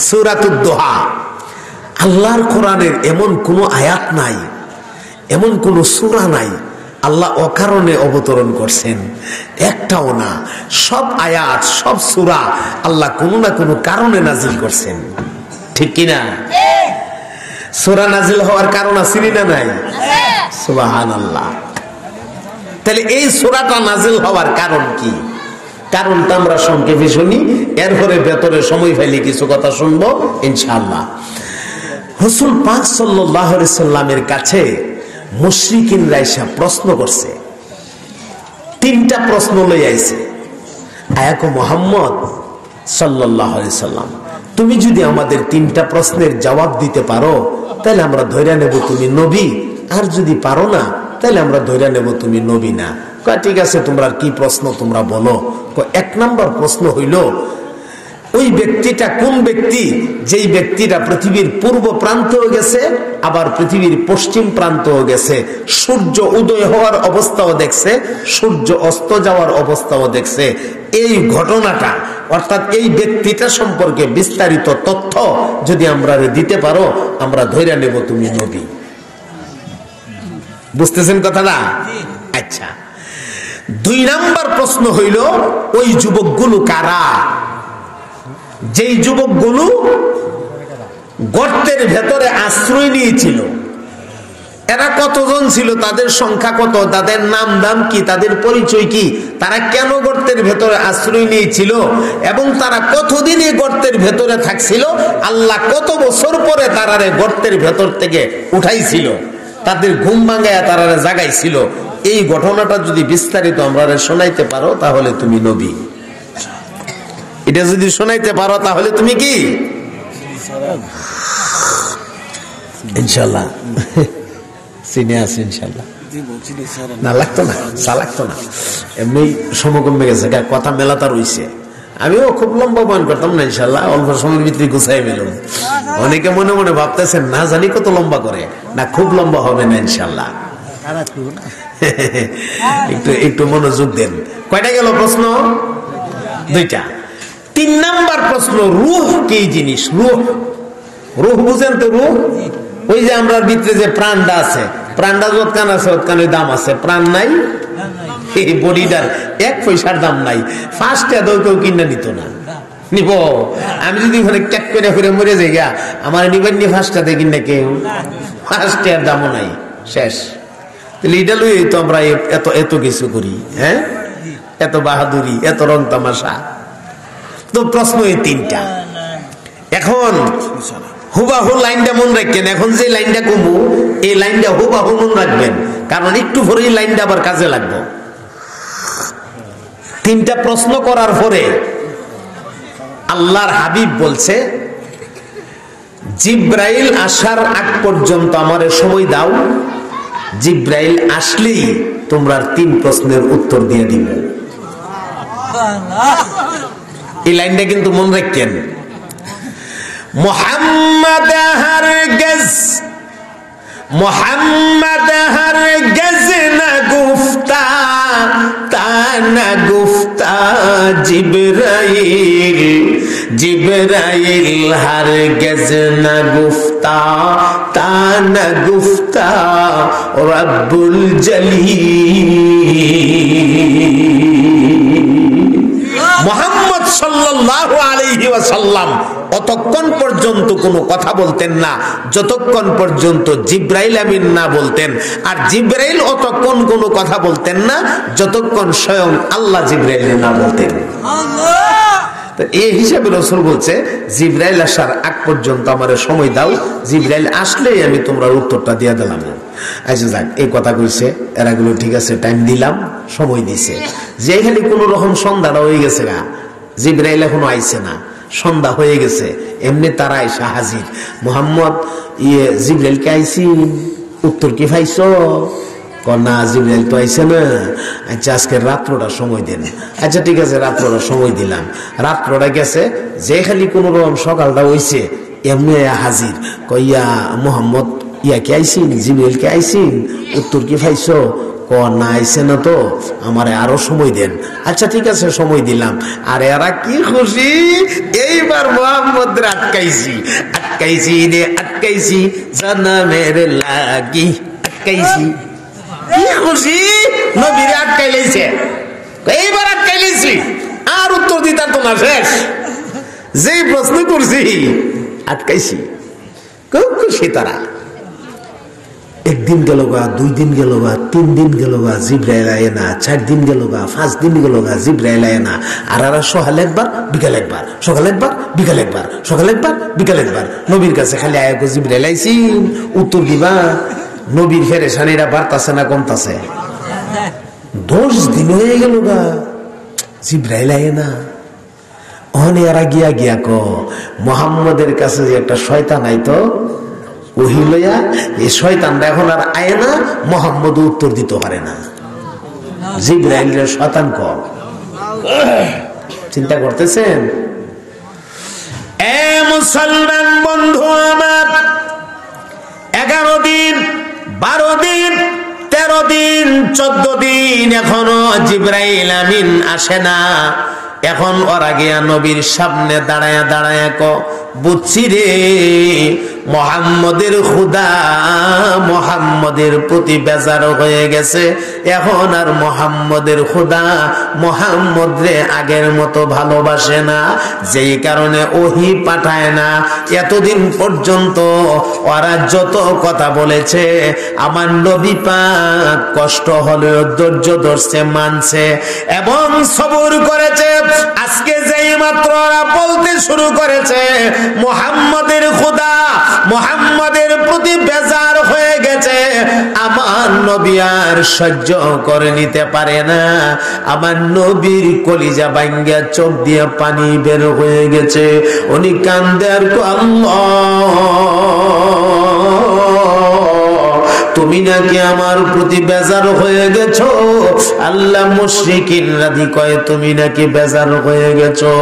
সূরাতুদ দোহা। আল্লাহর কোরআনের এমন কোনো আয়াত নাই, এমন কোনো সূরা নাই আল্লাহ অকারণে অবতরণ করছেন, একটাও না। সব আয়াত, সব সূরা আল্লাহ কোনো না কোনো কারণে নাজিল করছেন, ঠিক কিনা? সূরা নাজিল হওয়ার কারণ আছে না নাই? সুবহানাল্লাহ। তাহলে এই সূরাটা নাজিল হওয়ার কারণ কি? কারণটা আমরা সংক্ষেপে শুনি, এরপরে ভেতরে সময় ফেলে কিছু কথা শুনবো ইনশাআল্লাহ। রাসূল পাক সাল্লাল্লাহু আলাইহি সাল্লামের কাছে মুশরিকিনরা এসে প্রশ্ন করছে, তিনটা প্রশ্ন লই আইছে। আয়াকো মুহাম্মদ সাল্লাল্লাহু আলাইহি সাল্লাম, তুমি যদি আমাদের তিনটা প্রশ্নের জবাব দিতে পারো তাহলে আমরা ধরে নেব তুমি নবী, আর যদি পারো না তাহলে আমরা ধরে নেব তুমি নবী না। ঠিক আছে, তোমরা কি প্রশ্ন তোমরা বলো। এক নম্বর প্রশ্ন হইল, ওই ব্যক্তিটা কোন ব্যক্তি যেই ব্যক্তিটা পৃথিবীর পূর্ব প্রান্তেও গেছে, আবার পৃথিবীর পশ্চিম প্রান্তেও গেছে, সূর্য উদয় হওয়ার অবস্থাও দেখছে, সূর্য অস্ত যাওয়ার অবস্থাও দেখছে। এই ঘটনাটা অর্থাৎ এই ব্যক্তিটা সম্পর্কে বিস্তারিত তথ্য যদি আমরা দিতে পারো আমরা ধরে নেব তুমি নবী। বুঝতেছেন কথাটা? আচ্ছা, দুই নাম্বার প্রশ্ন হইল, ওই যুবকগুলো কারা? যেই যুবকগুলো গর্তের ভেতরে আশ্রয় নিয়েছিল, এরা কতজন ছিল, তাদের সংখ্যা কত, তাদের নাম দাম কি, তাদের পরিচয় কি, তারা কেন গর্তের ভেতরে আশ্রয় নিয়েছিল এবং তারা কতদিন এই গর্তের ভেতরে থাকছিল, আল্লাহ কত বছর পরে তারারে গর্তের ভেতর থেকে উঠাইছিল, তাদের ঘুম ভাঙায়া তারারে জাগাইছিল। এই ঘটনাটা যদি বিস্তারিত আমরা শোনাইতে পারো তাহলে তুমি নবী। এটা যদি শোনাইতে পারো তাহলে তুমি কি ইনশাআল্লাহ চিনে আছে ইনশাআল্লাহ। না লাগতো না, চা লাগতো না, এমনি সমকমে গেছে, কথা মেলাতা রইছে। আমিও খুব লম্বা বয়ান করতাম না, ইনশাআল্লাহ অল্প সময়ের ভিতরে গুছাই মেলাম। অনেকে মনে মনে ভাবতেছেন না জানি কত লম্বা করে, না খুব লম্বা হবে না ইনশাআল্লাহ। একটু একটু মনোযোগ দেন। কয়টা গেল প্রশ্ন? দুইটা। তিন নাম্বার প্রশ্ন, রূহ কি জিনিস? রূহ, রূহ বুঝেন তো? রূহ ওই যে আমরা ভিতরে যে প্রাণটা আছে, প্রাণটা যৎকান আছে ওৎকান দাম আছে, প্রাণ নাই, এই বডিটার এক পয়সার দাম নাই। ফার্স্টে কেউ কিনা নিত না, নিব। আমি যদি ওখানে ট্যাক করে ফিরে মরে যাই গা, আমার নিবেন নি ফার্স্টটাতে কিনা কেউ, ফার্স্টে আর দামও নাই, শেষ। তাহলে এটা লই তো আমরা এত এত কিছু করি, হ্যাঁ, এত বাহাদুরি, এত রং তামাশা। তো প্রশ্ন এই তিনটা। এখন হুবাহু লাইনটা মন রাখবেন। এখন যে লাইনটা কমু এই লাইনটা হুবাহু মন রাখবেন, কারণ একটু পরে এই লাইনটা আবার কাজে লাগবে। তিনটা প্রশ্ন করার পরে আল্লাহর হাবিব বলছে, জিব্রাইল আসার আগ পর্যন্ত আমারে সময় দাও, জিব্রাইল আসলেই তোমরা তিন প্রশ্নের উত্তর দিয়ে দিবে। এই লাইনটা কিন্তু মনে রাখেন। মোহাম্মদ হরগজ, মোহাম্মদ হরগজ না গুফতা তা না গুফতা জিব্রাইল, জিব্রাইল হরগজ না গুফতা তা না গুফতা রব্বুল জলিল। মুহাম্মদ সাল্লাল্লাহু আলাইহি ওয়াসাল্লাম অতক্ষণ পর্যন্ত কোনো কথা বলতেন না যতক্ষণ পর্যন্ত জিব্রাইল আমিন না বলতেন, আর জিব্রাইল অতক্ষণ কোনো কথা বলতেন না যতক্ষণ স্বয়ং আল্লাহ জিব্রাইল না বলতেন। এই হিসাবে রাসূল বলছে, জিব্রাইল আসার আগ পর্যন্ত আমার সময় দাও, জিব্রাইল আসলেই আমি তোমরা উত্তরটা দিয়ে দিলাম। আচ্ছা যাক, এই কথা কইছে, এরাগুলো ঠিক আছে, টাইম দিলাম, সময় দিছে। যেখানে কোন রকম সন্ধ্যাটা হয়ে গেছে না, জিব্রাইল এখনো আইছে না, সন্ধ্যা হয়ে গেছে, এমনি তারা আইসা হাজির। মুহাম্মদ জিব্রাইল কে আইছি, উত্তর কি পাইছ? না, জিব্রাইল তো আইছে না। আচ্ছা আজকে রাত্রটা সময় দেন। আচ্ছা ঠিক আছে, রাত্রটা সময় দিলাম। রাত্রটা গেছে, যে খালি কোন রকম সকালটা হইছে এমনি হাজির। কইয়া মুহাম্মদ ইয়া কে আইসিন, জিব্রাইল কে আইসিন, উত্তর কি পাইছ? ক না আইছে না তো, আমারে আরো সময় দেন। আচ্ছা ঠিক আছে, সময় দিলাম। আর এরা কি খুশি, এইবার মোহাম্মদ আটকাইছি আটকাইছি রে আটকাইছি, জানামের লাগি আটকাইছি। কি খুশি, নবীরে আটকাই লাইছে, এইবার আটকাই লাইছি, আর উত্তর দিতাম তো না, শেষ। যেই প্রশ্ন করছি আটকাইছি, খুব খুশি তারা। একদিন গেল গা, 2 দিন গেল গা, 3 দিন গেল গা, জিবরাইল আয় না, 4 দিন গেল গা, 5 দিন গেল গা, জিবরাইল আয় না। আর সকালে একবার, বিকাল একবার, সকালে একবার, বিকাল একবার, সকালে একবার, বিকাল একবার নবীর কাছে খালি আয়, জিবরাইল আইছি, উত্তর দিবা। নবীর ফেরেশানীরা বাড়তাছে না কমতাছে? 10 দিন হয়ে গেল গা, জিবরাইল আয় না। অনেরা গিয়া গিয়া ক মুহাম্মদের কাছে যে একটা শয়তান আইতো ওহি লইয়া, এই শয়তানটা এখন আর আয় না, মুহাম্মদ উত্তর দিতে পারে না। জিবরাইলের শয়তান কম, চিন্তা করতেছেন? এ মুসলমান বন্ধু আমার, 11 দিন 12 দিন 13 দিন 14 দিন এখনো জিবরাইল আমিন আসে না। এখন ওরা গিয়া নবীর সামনে দাঁড়ায়া দাঁড়ায়া ক বুঝছি রে, মুহাম্মদের খুদা মুহাম্মদের প্রতি বেজার হয়ে গেছে। এখন আর মুহাম্মদের খুদা মুহাম্মদ রে আগের মতো ভালোবাসে না, যেই কারণে ওহি পাঠায় না। এতদিন পর্যন্ত ওরা যত কথা বলেছে, আমার নবী পাক কষ্ট হলেও ধৈর্য ধরছে, মানছে এবং সবর করেছে। আজকে যেই মাত্র ওরা বলতে শুরু করেছে মুহাম্মদের খুদা মুহাম্মদের প্রতি বেজার হয়ে গেছে, আমার নবী আর সহ্য করে নিতে পারে না। আমার নবীর কলিজা ভাঙ্গা চোখ দিয়ে পানি বের হয়ে গেছে। উনি কান্দে আর তুমি নাকি আমার প্রতি বেজার হয়ে গেছো। আল্লাহ মুশরিকিনরা দি কয় তুমি নাকি বেজার হয়ে গেছো।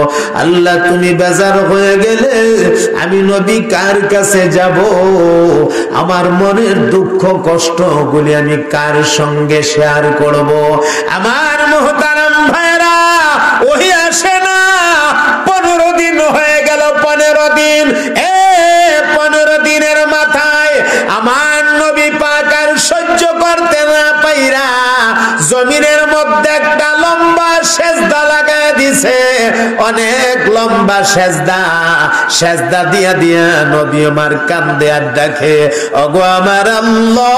আল্লাহ তুমি বেজার হয়ে গেলে আমি নবী কার কাছে যাব? আমার মনের দুঃখ কষ্ট গুলি আমি কার সঙ্গে শেয়ার করব? আমার মুহতারাম ভাইরা, ওহি আসে না। 15 দিন হয়ে গেল, 15 দিন। 15 দিনের মাথায় আমার নবী পাক আর সহ্য করতে না পাইরা জমিনের মধ্যে একটা লম্বা সেজদা লাগায় দিছে, অনেক লম্বা সেজদা। সেজদা দিয়া দিয়া নবী আমার কান্দে আর ডাকে, ওগো আমার আল্লাহ।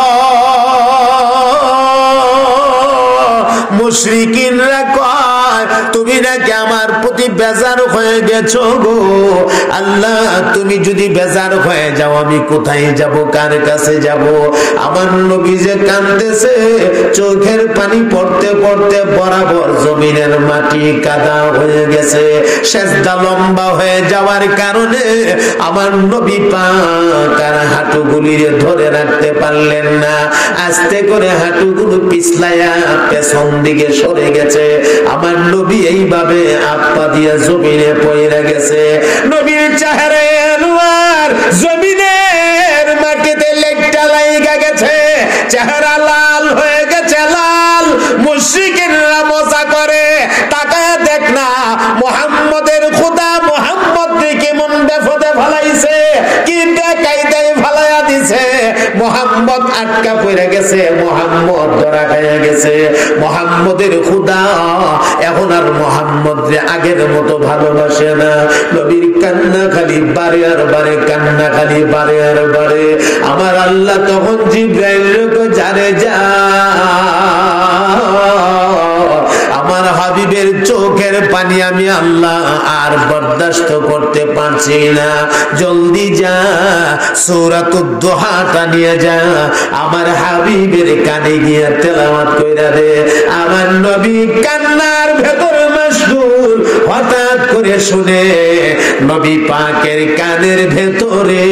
মুশরিকিনরা কয় তুমি নাকি আমার প্রতি বেজার হয়ে গেছো গো। আল্লাহ তুমি যদি বেজার হয়ে যাও আমি কোথায় যাব, কার কাছে যাব? আমার নবী যে কাঁদতেছে, চোখের পানি পড়তে পড়তে বরাবর জমিনের মাটি কাদা হয়ে গেছে। সেজদা লম্বা হয়ে যাওয়ার কারণে আমার নবী পাক আর হাঁটুগুলিরে ধরে রাখতে পারলেন না। আস্তে করে হাঁটুগুলো পিছলায়া পেছন দিকে সরে গেছে। আমার নবী এইভাবে আপা দিয়া জমিনে পড়ে গেছে। নবীর চেহারায় আনোয়ার জমিনের মাটিতে লেগটা লাইগা গেছে, চেহারা লাল হয়ে গেছে, লাল। মুশরিকিনরা মজা করে, তাকায় দেখ না মুহাম্মদের খোদা মুহাম্মদ কেমন বেফদে ফলাইছে, কি বেকায়দায় ফলাইয়া দিছে। মুহাম্মদ আটকা পড়ে গেছে, মুহাম্মদ ধরা খাইয়া গেছে। মুহাম্মদের খোদা এখন আর মুহাম্মদ রে আগের মতো ভালোবাসে না। নবীর কান্না খালি বারে আর বারে, কান্না খালি বারে আর বারে। আমার আল্লাহ তখন জিবরাইলকে জানে যা, আমার হাবিবের চোখের পানি আমি আল্লাহ আর বরদাস্ত করতে পারছি না, জলদি যা সূরাতুদ দুহাটা নিয়ে যা, আমার হাবিবের কানে গিয়ে তেলাওয়াত কইরা দে। আমার নবী কান্নার ভেতর মশগুল, হঠাৎ করে শুনে নবী পাকের কানের ভেতরে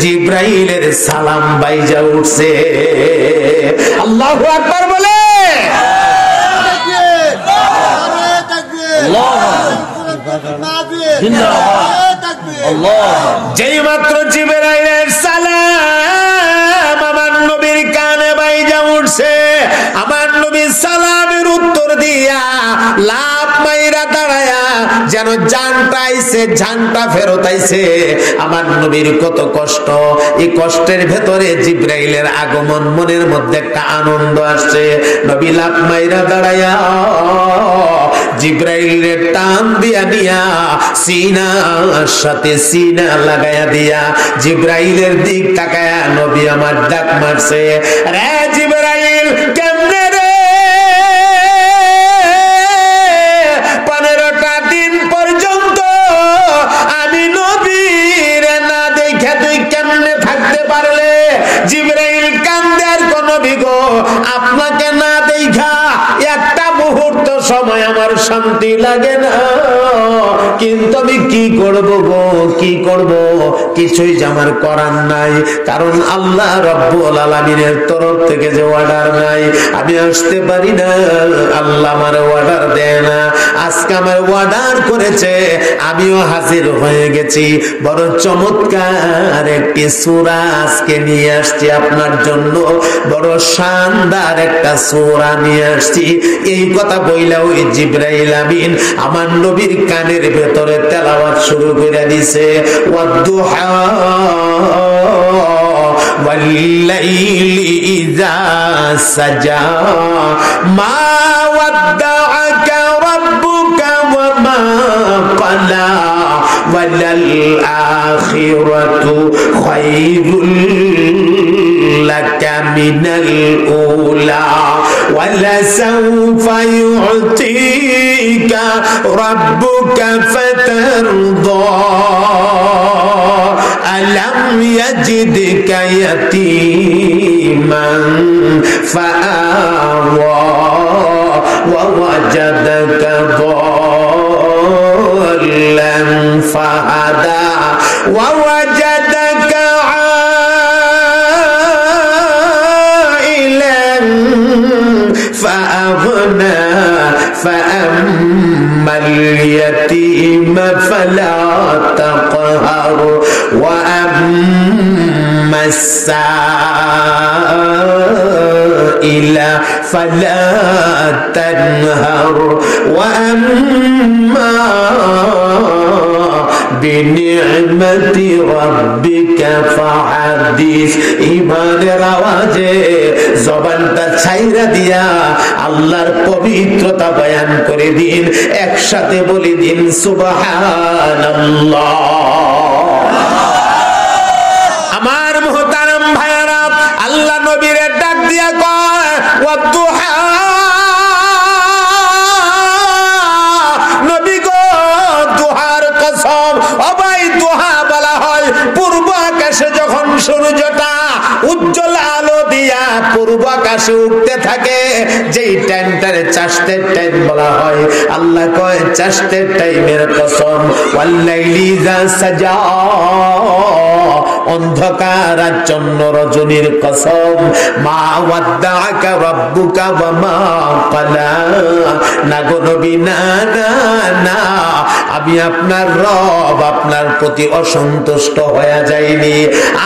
জিবরাইলের সালাম বাইজা উঠছে। আল্লাহু আকবার বলে। যেই মাত্র জিবরাইলের সালাম আমার নবীর কানে বাইজা উঠছে, আমার কেন জানটা আইছে, জানটা ফেরত আইছে। আমার নবীর কত কষ্ট, এই কষ্টের ভেতরে জিব্রাইলের আগমন, মনের মধ্যে একটা আনন্দ আসছে। নবী লাফ মাইরা দাঁড়ায়া জিব্রাইলের টান দিয়া নিয়া সিনার সাথে সিনা লাগায়া দিয়া জিব্রাইলের দিক তাকায়া নবী আমার ডাক মারছে, রে জিব্রাইল কেমনে রে? 15টা দিন পর্যন্ত আমি নবীর না দেখে তুই কেমনে থাকতে পারলে? জিব্রাইল কান্দে, আর কোন বিগো আপনাকে না দেখা একটা মুহূর্ত সময় আমার শান্তি লাগে না, কিন্তু আমি কি করব গো, কি করব? কিছুই আমার করার নাই, কারণ আল্লাহ রব্বুল আলামিনের তরফ থেকে যে অর্ডার নাই, আমি আসতে পারি না। আল্লাহ আমার অর্ডার দেয় না, আজকে আমার অর্ডার করেছে, আমিও হাজির হয়ে গেছি। বড় চমৎকার একটি সূরা আজকে নিয়ে আসছি আপনার জন্য, বড় শানদার একটা সূরা নিয়ে আসছি। এই কথা বইলা ওই জিবরাইল আমিন আমার নবীর কানের ভেতরে তেলাওয়াত শুরু করে দিছে, ওয়াদুহা ওয়াল্লাইলি ইযা সাজা মা ওয়াদ্দাআকা রাব্বুকা ওয়া মা ক্বালা ওয়ালাল আখিরাতু খায়রুল লাকা মিনাল উলা ওয়ালাসাউফা ইউতিকা রাব্বুকা ফাতারদা আলাম ইয়াজিদকা ইয়াতীমান ফাআওয়া ওয়া ওয়াজাদাকা ضالًا فهدى ووجدك عائلا فأغنى فأما اليتيم فلا تقهر وأما السائل فلا تنهر وأما بنعمة ربك فحدث। ইমানের আওয়াজে জবানটা ছাইরা দিয়া আল্লাহর পবিত্রতা বয়ান করে দিন, একসাথে বলে দিন সুবহানাল্লাহ। আমার মুহতারাম ভাইরা, আল্লাহ নবীর ডাক দিয়া কয় ওয়াদুহা, নবী গো দুহার কসম। ও ভাই, দুহা বলা হয় পূর্ব আকাশে যখন সূর্যটা উজ্জ্বল আলো দিয়া পূর্ব আকাশে উঠতে থাকে, যেই টাইমটারে চাষতের টাইম বলা হয়। আল্লাহ কয় চাষতের টাইমের কসম, ওয়াল্লাইলি ইযা সাজা, অন্ধকার আচ্ছন্ন রজনীর কসম, মা ওয়াদ্দাআকা রাব্বুকা ওয়া মা ক্বালা, না গো নবী, না না না, আমি আপনার রব আপনার প্রতি অসন্তুষ্ট হয়ে যাইনি।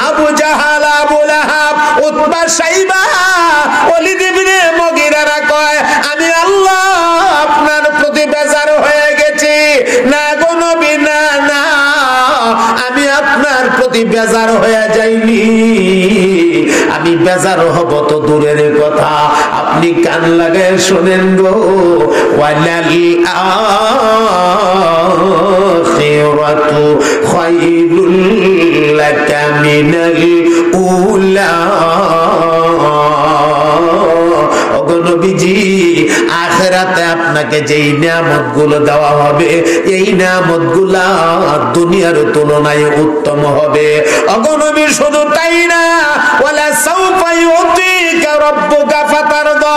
আবু জাহাল, আবু লাহাব, উতবা, সাইবা, ওলীদ ইবনে মুগীরা কয় আমি আল্লাহ আপনার প্রতি বেজার হয়ে গেছি। না গো নবী, না না, আমি আপনার প্রতি বেজার হয়ে যাইনি। আমি বেজার হব তো দূরের কথা, আপনি কান লাগায় শোনেন গো। ওয়ালাল আখিরাতু খায়রুল লাকা মিনাল উলা। ওগো নবীজি, আখিরাতে আপনাকে যেই নিয়ামতগুলো দেওয়া হবে, এই নিয়ামতগুলা দুনিয়ার তুলনায় উত্তম হবে। ওগো নবী, শুধু তাই না, ওয়ালা সাউফা ইউতিকা রাব্বুকা ফাতারদা,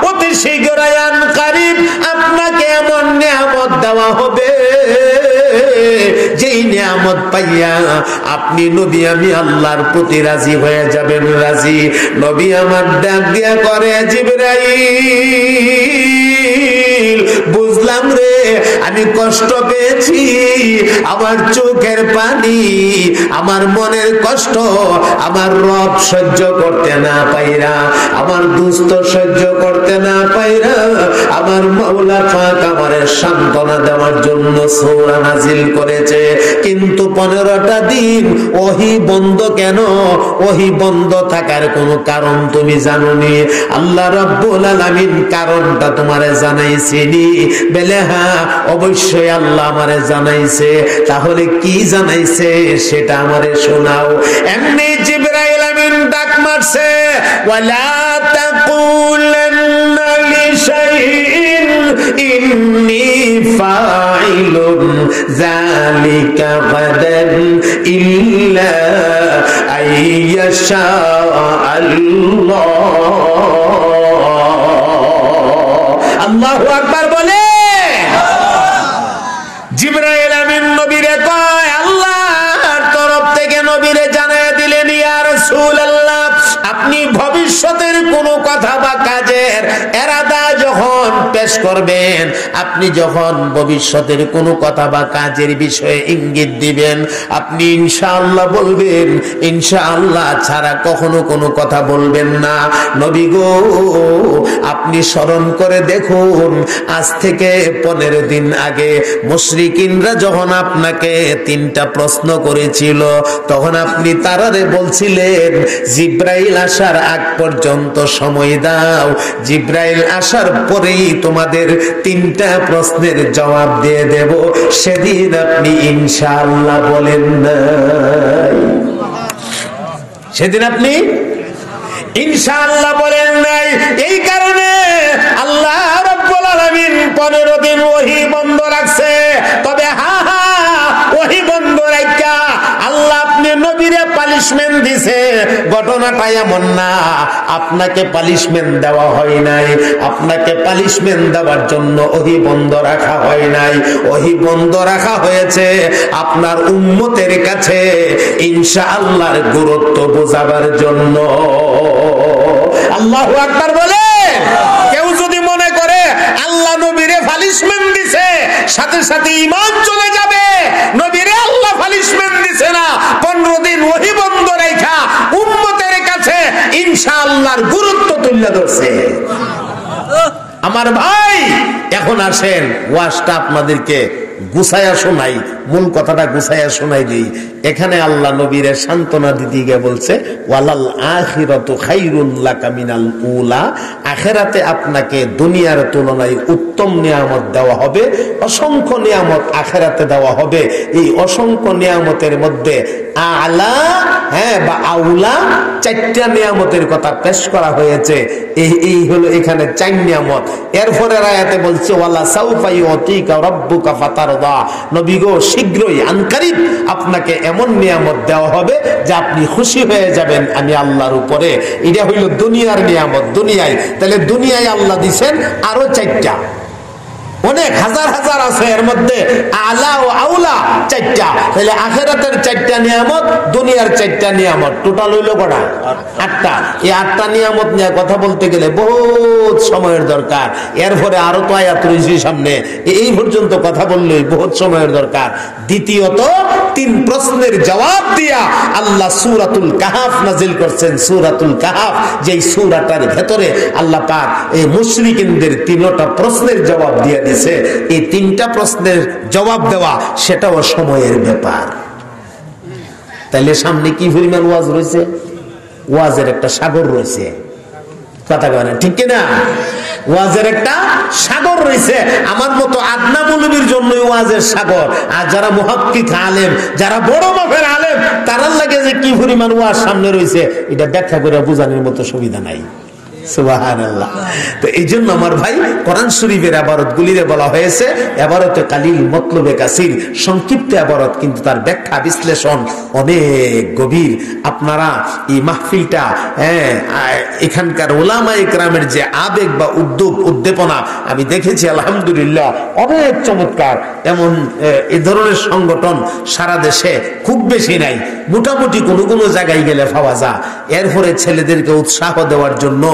অতি শীঘ্রই আন কারীব আপনাকে এমন নিয়ামত দেওয়া হবে, যেই নিয়ামত পাইয়া আপনি নবী আমি আল্লাহর প্রতি রাজি হয়ে যাবেন। রাজি। নবী আমার ডাক দিয়া করে, জিবরাইল, বুঝলাম রে, আমি কষ্ট পেয়েছি, আমার চোখ চোখের পানি, আমার মনের কষ্ট আমার রব সহ্য করতে না পাইরা, আমার দুস্থ সহ্য করতে না পাইরা, আমার মাওলা পাক আমারে সান্ত্বনা দেওয়ার জন্য সূরা নাজিল করেছে। কিন্তু 15টা দিন ওহী বন্ধ কেন? ওহী বন্ধ থাকার কোনো কারণ তুমি জানোনি? আল্লাহ রাব্বুল আলামিন কারণটা তোমারে জানাইছেনি? বলে হ্যাঁ, অবশ্যই আল্লাহ আমারে জানাইছে। তাহলে কি জানাইছে সেটা আমারে শোনাও। এমনি জিবরাইল আমিন ডাক মারছে, ওয়ালা তাকুলান্না লিশাইইন ইন্নী ফাইলুন যালিকা গাদান ইল্লা আইয়াশা আল্লাহ। আল্লাহু আকবার বলে। জিবরাইল আমিন নবীরে কয়, আল্লাহর তরফ থেকে নবীরে জানায় দিলেন, ইয়া রাসূলুল্লাহ, আপনি ভবিষ্যতের কোনো কথা বা কাজের এরাদা যখন পেশ করবেন, আপনি যখন ভবিষ্যতের কোনো কথা বা কাজের বিষয়ে ইঙ্গিত দিবেন, আপনি ইনশাআল্লাহ বলবেন, ইনশাআল্লাহ ছাড়া কখনো কোনো কথা বলবেন না। নবী গো, আপনি স্মরণ করে দেখুন, আজ থেকে 15 দিন আগে মুশরিকিনরা যখন আপনাকে 3টা প্রশ্ন করেছিল, তখন আপনি তারারে বলছিলেন জিবরাইল আসার আগ পর্যন্ত সময় দাও, জিবরাইল আসার পরেই তোমাদের 3টা প্রশ্নের জবাব দিয়ে দেব। সেদিন আপনি ইনশাআল্লাহ বলেন নাই, সেদিন আপনি ইনশাআল্লাহ বলেন নাই। এই কারণে আল্লাহ রাব্বুল আলামিন 15 দিন ওহী বন্ধ রাখছে। তবে ওহী বন্ধ রাখা আল্লাহ আপনি নবীরে পানিশমেন্ট দিছে, ঘটনাটা এমন না আপনাকে পানিশমেন্ট দেওয়া হয় নাই, আপনাকে পানিশমেন্ট দেওয়ার জন্য ওহী বন্ধ রাখা হয় নাই। ওহী বন্ধ রাখা হয়েছে আপনার উম্মতের কাছে ইনশাআল্লাহর গুরুত্ব বোঝাবার জন্য। আল্লাহু আকবার বলে। কেউ যদি মনে করে আল্লাহ নবীরে পানিশমেন্ট দিছে সাথে সাথে ঈমান চলে যাবে, নবীরে আল্লাহ পানিশমেন্ট দিছে না, 15 দিন ওহী বন্ধ রাখা উম্মতের কাছে ইনশাআল্লাহর গুরুত্ব তুলে ধরছে। আমার ভাই, এখন আসেন ওয়াজটা আপনাদেরকে গুছায়া শোনাই, মূল কথাটা গুছায়া শোনাই দিই। এখানে আল্লাহ নবীরে সান্ত্বনা দিতে গিয়ে বলছে, ওয়ালাল আখিরাতু খায়রুল লাকা মিনাল উলা, আখিরাতে আপনাকে দুনিয়ার তুলনায় উত্তম নিয়ামত দেওয়া হবে, অসংখ্য নিয়ামত আখিরাতে দেওয়া হবে। এই অসংখ্য নিয়ামতের মধ্যে আলা, বা আউলা, 4টা নিয়ামতের কথা পেশ করা হয়েছে। এই হলো এখানে 4 নিয়ামত। এরপরে আয়াতে বলছে, ওয়ালা সাউফা ইউতিকা রাব্বুকা ফাতারদা, নবী গো শীঘ্রই আনকারিব আপনাকে এমন নিয়ামত দেওয়া হবে যে আপনি খুশি হয়ে যাবেন আমি আল্লাহর উপরে। এটা হইল দুনিয়ার নিয়ামত, দুনিয়ায়। তাহলে দুনিয়ায় আল্লাহ দিবেন আরো 4টা, অনেক হাজার হাজার আছে, এর মধ্যে আলা ও আউলা 4টা। তাহলে আখিরাতের 4টা নিয়ামত, দুনিয়ার 4টা নিয়ামত, টোটাল হইল কটা? 8টা। এই 8টা নিয়ামত নিয়ে কথা বলতে গেলে বহুত সময়ের দরকার। এরপরে আরো তো আয়াত রয়েছে সামনে, এই পর্যন্ত কথা বললেই বহুত সময়ের দরকার। দ্বিতীয়ত 3 প্রশ্নের জবাব দিয়া আল্লাহ সূরাতুল কাহাফ নাজিল করছেন। সূরাতুল কাহাফ, যেই সূরাটার ভেতরে আল্লাহ পাক এই মুশরিকিনদের 3টা প্রশ্নের জবাব দিয়ে দিয়েছে। এই 3টা প্রশ্নের জবাব দেওয়া সেটাও সময়ের ব্যাপার। তাইলে সামনে কি পরিমাণ ওয়াজ রয়েছে? ওয়াজের একটা সাগর রয়েছে, কথা বলেন ঠিক কিনা? ওয়াজের একটা সাগর রয়েছে। আমার মতো আদনা মৌলবীর জন্য ওয়াজের সাগর। আর যারা মুহাক্কিক আলেম, যারা বড় মাপের আলেম, তারার লাগে যে কি পরিমাণ ওয়াজ সামনে রয়েছে, এটা ব্যাখ্যা করে বোঝানোর মতো সুবিধা নাই। সুবহানাল্লাহ। তো এই জন্য আমার ভাই, কোরআন শরীফের ইবারত গুলিরে বলা হয়েছে ইবারতে কালিল মতলবে কাসির, সংক্ষিপ্ত ইবারত কিন্তু তার ব্যাখ্যা বিশ্লেষণ অনেক গভীর। আপনারা এই মাহফিলটা, এখানকার উলামায়ে কেরামের যে আবেগ বা উদ্যোগ উদ্দীপনা আমি দেখেছি, আলহামদুলিল্লাহ অনেক চমৎকার। এমন এ ধরনের সংগঠন সারা দেশে খুব বেশি নাই, মোটামুটি কোনো কোনো জায়গায় গেলে পাওয়া যায়। এরপরে ছেলেদেরকে উৎসাহ দেওয়ার জন্য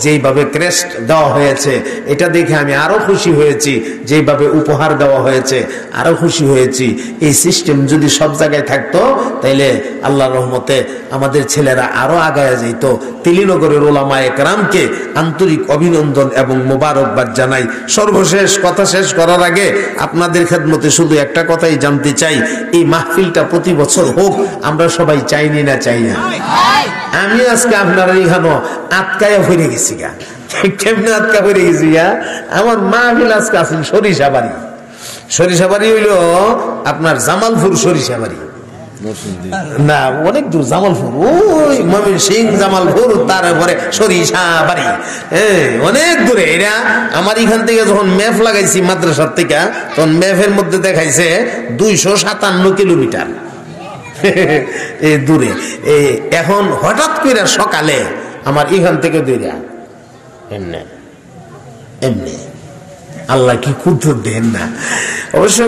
যেইভাবে ক্রেস্ট দেওয়া হয়েছে এটা দেখে আমি আরো খুশি হয়েছি, যেইভাবে উপহার দেওয়া হয়েছে আরো খুশি হয়েছি। এই সিস্টেম যদি সব জায়গায় থাকতো তাইলে আল্লাহর রহমতে আমাদের ছেলেরা আরো আগায় যেত। তিলিনগরের ওলামায়ে কেরামকে আন্তরিক অভিনন্দন এবং মোবারকবাদ জানাই। সর্বশেষ কথা শেষ করার আগে আপনাদের খেদমতে শুধু একটা কথাই জানতে চাই, এই মাহফিলটা প্রতি বছর হোক, আমরা সবাই চাইনি না চাই না? আমি আজকে আপনারা এখানে আটকায়া হয়ে গেছি গা। কেমনে আটকা হয়ে গেছি গা? আমার মাহফিল আজকে আছেন সরিষাবাড়ি। সরিষাবাড়ি হইল আপনার জামালপুর সরিষাবাড়ি না, অনেক দূর জামালপুর, ওই ময়মনসিং জামালপুর, তারপরে সরিষাবাড়ি, অনেক দূরে। এরা আমার এখান থেকে যখন ম্যাপ লাগাইছি মাদ্রাসার থেকে, তখন ম্যাপের মধ্যে দেখাইছে 257 কিলোমিটার দূরে। এখন হঠাৎ করে সকালে আমার এখান থেকে দূরে এমনি এমনি, আল্লাহ কি কুদরত দেন না অবশ্য।